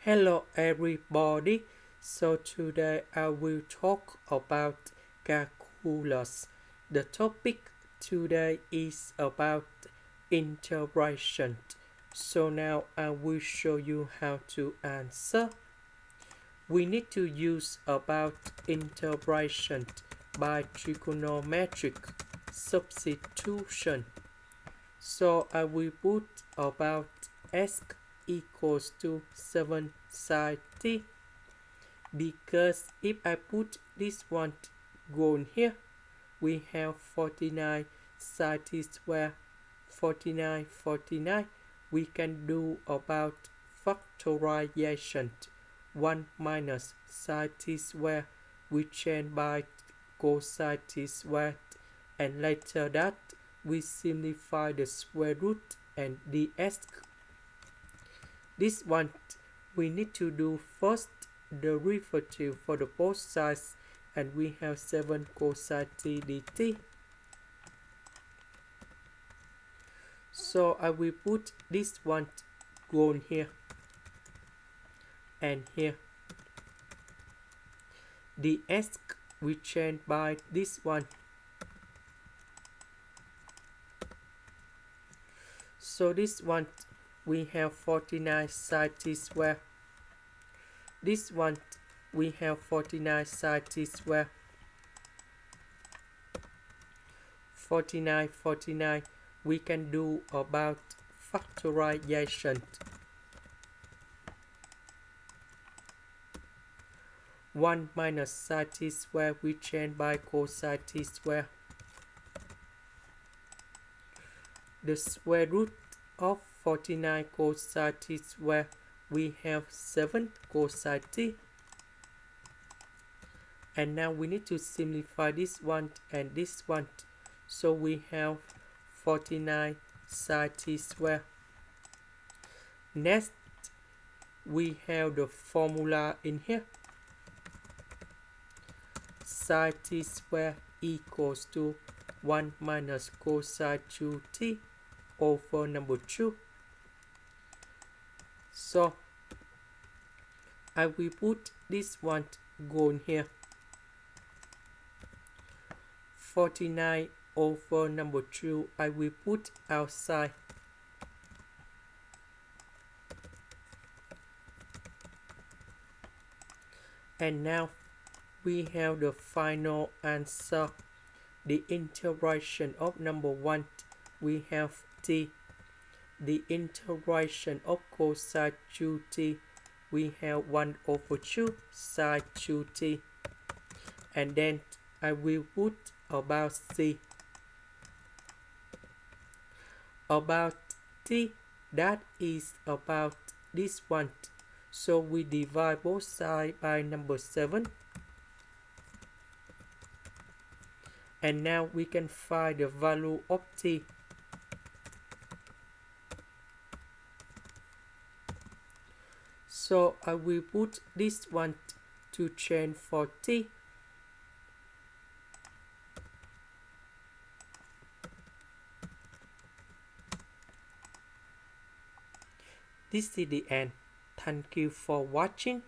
Hello everybody. So today I will talk about calculus. The topic today is about integration. So now I will show you how to answer. We need to use about integration by trigonometric substitution. So I will put about s equals to 7 sine t, because if I put this one going here, we have 49 sine t square, 49. We can do about factorization. 1 minus sine t square, we change by cosine t square, and later that we simplify the square root and ds. This one we need to do first derivative for the both sides, and we have 7 cosine t dt. So I will put this one going here and here. Ds we change by this one. So this one we have 49 sine t square. This one we have 49 sine t square. 49. We can do about factorization. 1 minus sine t square, we change by cosine t square. The square root of 49 cosine t square, we have 7 cosine t. And now we need to simplify this one and this one. So we have 49 sine t square. Next, we have the formula in here. Sine t square equals to 1 minus cosine 2t over number 2. So I will put this one going here. 49 over number 2 I will put outside. And now we have the final answer. The integration of number 1, we have t. The integration of cosine 2t, we have 1 over 2 sine 2t. And then I will put about c. About t, that is about this one. So we divide both sides by number 7. And now we can find the value of t. So I will put this one to change for t. This is the end. Thank you for watching.